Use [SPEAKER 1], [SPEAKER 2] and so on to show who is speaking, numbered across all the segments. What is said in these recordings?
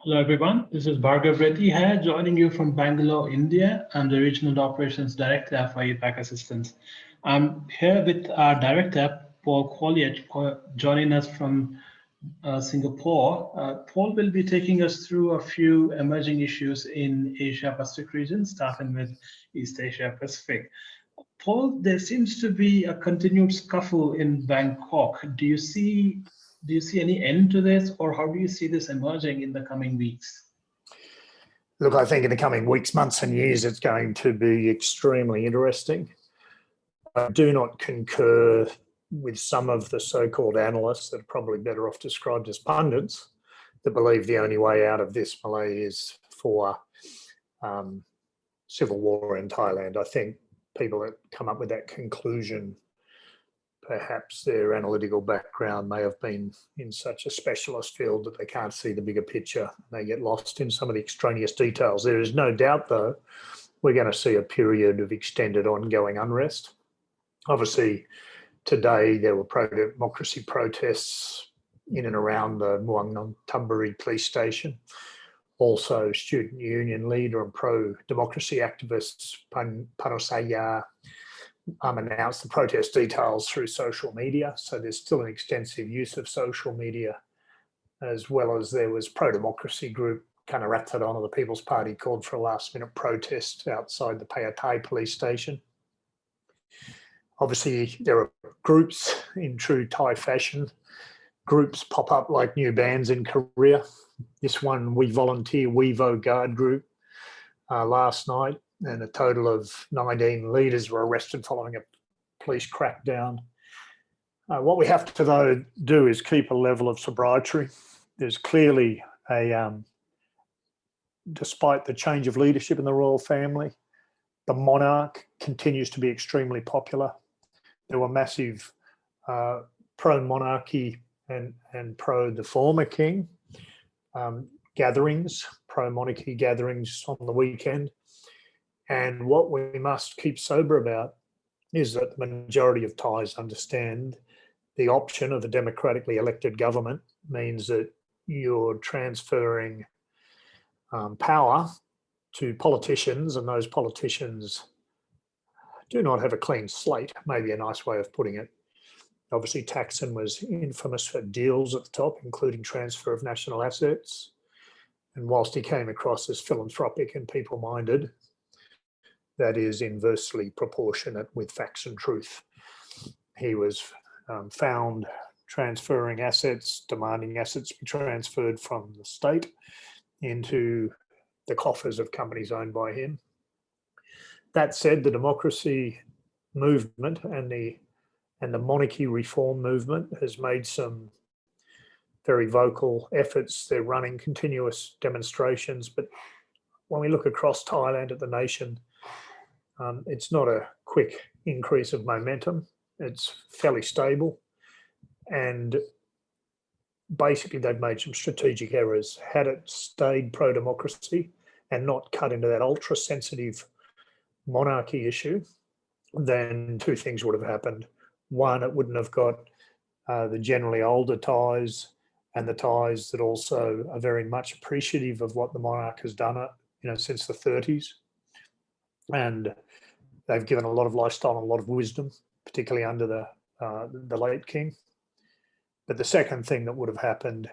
[SPEAKER 1] Hello everyone, this is Bhargav Reddy here, joining you from Bangalore, India. I'm the Regional Operations Director for APAC Assistance. I'm here with our Director, Paul Collier, joining us from Singapore. Paul will be taking us through a few emerging issues in Asia Pacific region, starting with East Asia Pacific. Paul, there seems to be a continued scuffle in Bangkok. Do you see any end to this, or how do you see this emerging in the coming weeks?
[SPEAKER 2] Look, I think in the coming weeks, months and years, it's going to be extremely interesting. I do not concur with some of the so-called analysts that are probably better off described as pundits that believe the only way out of this, Malay, is for civil war in Thailand. I think people that come up with that conclusion, perhaps their analytical background may have been in such a specialist field that they can't see the bigger picture. They get lost in some of the extraneous details. There is no doubt, though, we're going to see a period of extended ongoing unrest. Obviously, today there were pro-democracy protests in and around the Muang Thonburi police station. Also, student union leader and pro-democracy activists Panosaya announced the protest details through social media. So there's still an extensive use of social media, as well as there was pro-democracy group Kanaratadon of the People's Party called for a last-minute protest outside the Payatai police station. Obviously, there are groups in true Thai fashion. Groups pop up like new bands in Korea. This one, We Volunteer, WeVo Guard group last night, and a total of 19 leaders were arrested following a police crackdown. What we have to, though, do is keep a level of sobriety. There's clearly despite the change of leadership in the royal family, the monarch continues to be extremely popular. There were massive pro-monarchy and pro the former king gatherings, pro-monarchy gatherings on the weekend. And what we must keep sober about is that the majority of Thais understand the option of a democratically elected government means that you're transferring power to politicians, and those politicians do not have a clean slate, maybe a nice way of putting it. Obviously, Thaksin was infamous for deals at the top, including transfer of national assets. And whilst he came across as philanthropic and people-minded, that is inversely proportionate with facts and truth. He was found transferring assets, demanding assets be transferred from the state into the coffers of companies owned by him. That said, the democracy movement and the monarchy reform movement has made some very vocal efforts. They're running continuous demonstrations, but when we look across Thailand at the nation, it's not a quick increase of momentum. It's fairly stable. And basically, they've made some strategic errors. Had it stayed pro-democracy and not cut into that ultra-sensitive monarchy issue, then two things would have happened. One, it wouldn't have got the generally older Thais and the Thais that also are very much appreciative of what the monarch has done, since the 30s. And they've given a lot of lifestyle and a lot of wisdom, particularly under the late king. But the second thing that would have happened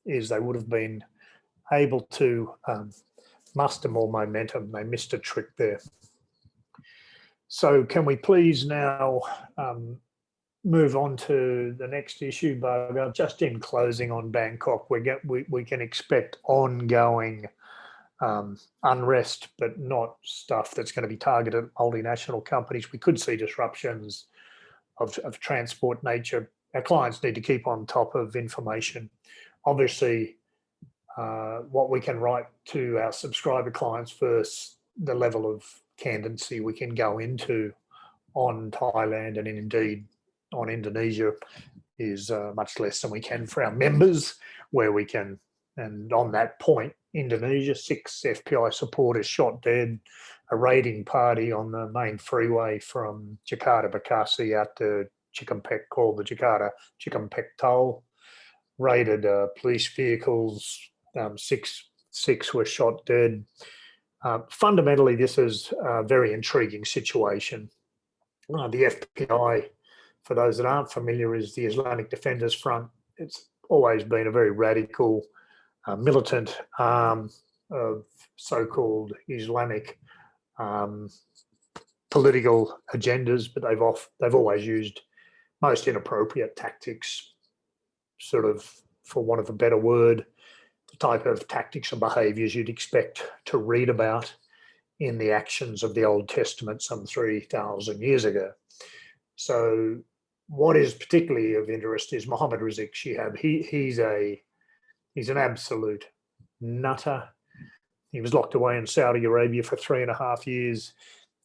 [SPEAKER 2] is they would have been able to muster more momentum. They missed a trick there. So can we please now move on to the next issue, Bhargav? Just in closing on Bangkok, we can expect ongoing unrest, but not stuff that's going to be targeted at multinational companies. We could see disruptions of transport nature. Our clients need to keep on top of information. Obviously, what we can write to our subscriber clients first, the level of candidacy we can go into on Thailand and indeed on Indonesia is much less than we can for our members, where we can, and on that point, Indonesia, 6 FPI supporters shot dead, a raiding party on the main freeway from Jakarta Bekasi out to Cikampek, called the Jakarta Cikampek Toll, raided police vehicles, 6 6 were shot dead. Fundamentally, this is a very intriguing situation. The FPI, for those that aren't familiar, is the Islamic Defenders Front. It's always been a very radical, militant arm of so-called Islamic political agendas, but they've always used most inappropriate tactics, sort of, for want of a better word, the type of tactics and behaviours you'd expect to read about in the actions of the Old Testament some 3,000 years ago. So what is particularly of interest is Mohammed Rizik Shihab. He's an absolute nutter. He was locked away in Saudi Arabia for 3.5 years.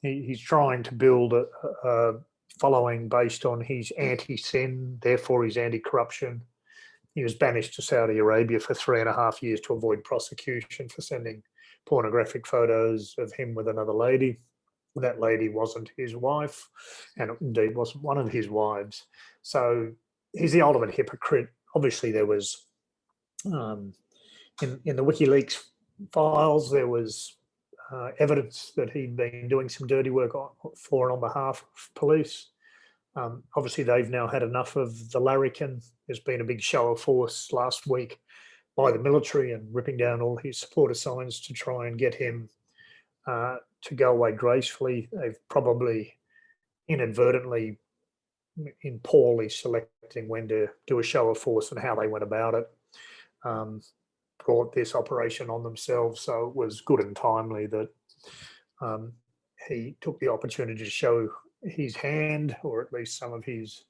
[SPEAKER 2] He's trying to build a following based on his anti-sin, therefore his anti-corruption. He was banished to Saudi Arabia for 3.5 years to avoid prosecution for sending pornographic photos of him with another lady. That lady wasn't his wife, and indeed wasn't one of his wives. So he's the ultimate hypocrite. Obviously, there was, in the WikiLeaks files, there was evidence that he'd been doing some dirty work for and on behalf of police. Obviously, they've now had enough of the larrikin. There's been a big show of force last week by the military and ripping down all his supporter signs to try and get him to go away gracefully. They've probably inadvertently, in poorly selecting when to do a show of force and how they went about it, brought this operation on themselves. So it was good and timely that he took the opportunity to show his hand, or at least some of his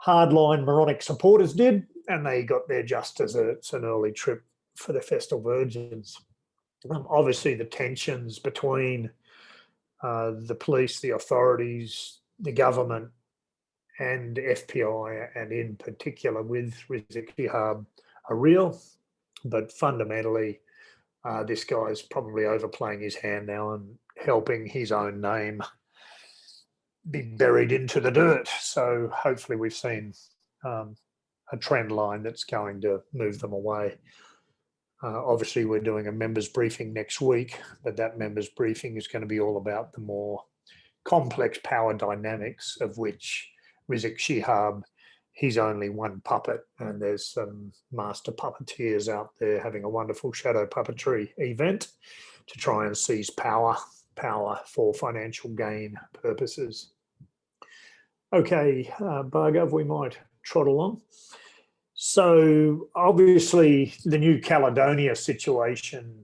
[SPEAKER 2] hardline moronic supporters did, and they got there just as it's an early trip for the Festal Virgins. Obviously, the tensions between the police, the authorities, the government, and FPI, and in particular with Rizik Shihab, are real. But fundamentally, this guy's probably overplaying his hand now and helping his own name be buried into the dirt. So hopefully we've seen a trend line that's going to move them away. Obviously, we're doing a members briefing next week, but that members briefing is going to be all about the more complex power dynamics, of which Rizik Shihab, he's only one puppet, and there's some master puppeteers out there having a wonderful shadow puppetry event to try and seize power for financial gain purposes. Okay, Bhargav, we might trot along. So obviously the New Caledonia situation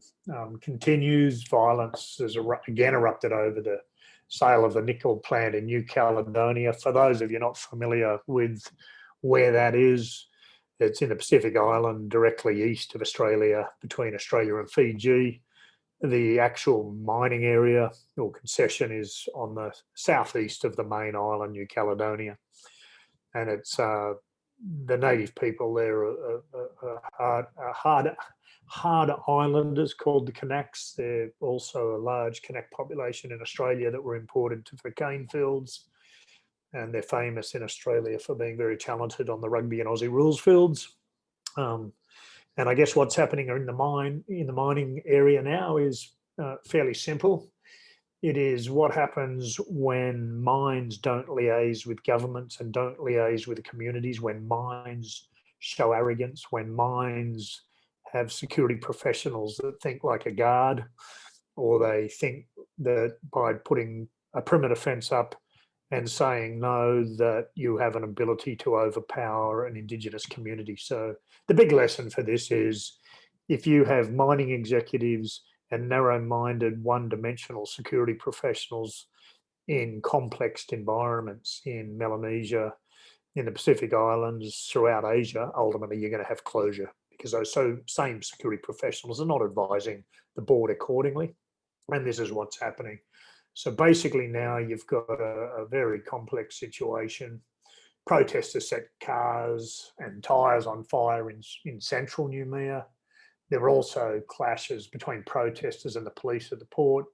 [SPEAKER 2] continues. Violence has again erupted over the sale of the nickel plant in New Caledonia. For those of you not familiar with where that is, it's in the Pacific Island directly east of Australia, between Australia and Fiji. The actual mining area or concession is on the southeast of the main island, New Caledonia. And it's the native people there are hard islanders called the Kanaks. They're also a large Kanak population in Australia that were imported for cane fields. And they're famous in Australia for being very talented on the rugby and Aussie rules fields. And I guess what's happening in the mining area now is fairly simple. It is what happens when mines don't liaise with governments and don't liaise with the communities, when mines show arrogance, when mines have security professionals that think like a guard, or they think that by putting a perimeter fence up and saying no, that you have an ability to overpower an Indigenous community. So the big lesson for this is, if you have mining executives and narrow-minded, one-dimensional security professionals in complex environments in Melanesia, in the Pacific Islands, throughout Asia, ultimately you're going to have closure, because those same security professionals are not advising the board accordingly. And this is what's happening. So basically now you've got a very complex situation. Protesters set cars and tyres on fire in central Noumea. There were also clashes between protesters and the police at the port.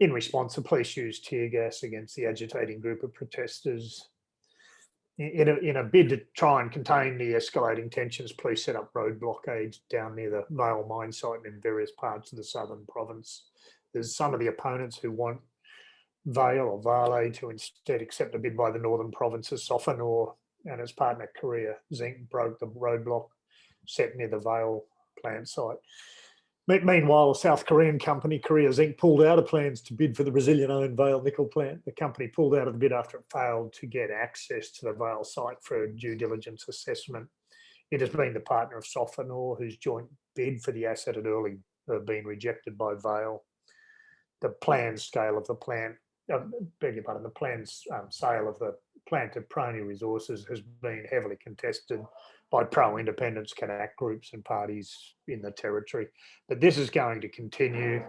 [SPEAKER 2] In response, the police used tear gas against the agitating group of protesters. in a bid to try and contain the escalating tensions, police set up road blockades down near the Vale mine site and in various parts of the southern province. There's some of the opponents who want Vale or Vale to instead accept a bid by the northern provinces, Sofanor and its partner Korea Zinc broke the roadblock set near the Vale plant site. Meanwhile, a South Korean company, Korea Zinc, pulled out of plans to bid for the Brazilian-owned Vale nickel plant. The company pulled out of the bid after it failed to get access to the Vale site for a due diligence assessment. It has been the partner of Sofanor, whose joint bid for the asset had early been rejected by Vale. The planned scale of the plant, the planned sale of the plant to Prony Resources has been heavily contested by pro-independence Kanak groups and parties in the territory. But this is going to continue.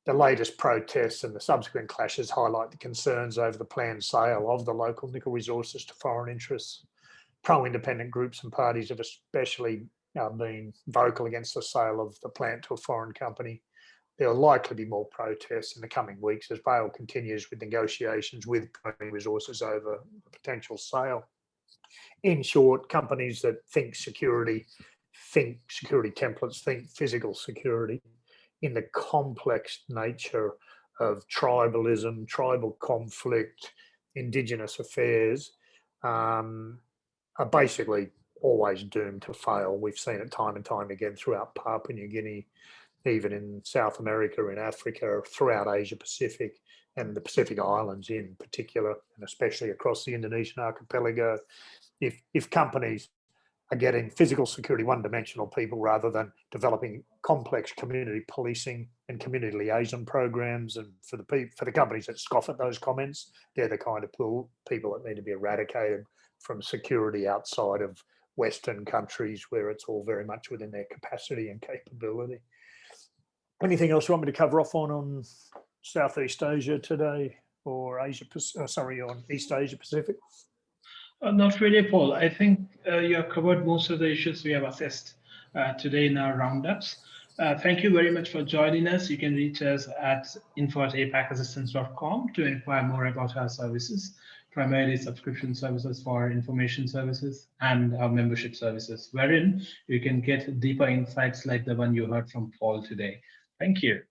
[SPEAKER 2] The latest protests and the subsequent clashes highlight the concerns over the planned sale of the local nickel resources to foreign interests. Pro-independent groups and parties have especially been vocal against the sale of the plant to a foreign company. There will likely be more protests in the coming weeks as Vale continues with negotiations with Prony Resources over the potential sale. In short, companies that think security templates, think physical security in the complex nature of tribalism, tribal conflict, Indigenous affairs, are basically always doomed to fail. We've seen it time and time again throughout Papua New Guinea, even in South America, in Africa, throughout Asia Pacific and the Pacific Islands in particular, and especially across the Indonesian archipelago. If companies are getting physical security one-dimensional people rather than developing complex community policing and community liaison programs, and for the companies that scoff at those comments, they're the kind of people that need to be eradicated from security outside of Western countries where it's all very much within their capacity and capability. Anything else you want me to cover off on Southeast Asia today, or on East Asia Pacific?
[SPEAKER 1] Not really, Paul. I think you have covered most of the issues we have assessed today in our roundups. Thank you very much for joining us. You can reach us at info@apacassistance.com to inquire more about our services, primarily subscription services for information services and our membership services, wherein you can get deeper insights like the one you heard from Paul today. Thank you.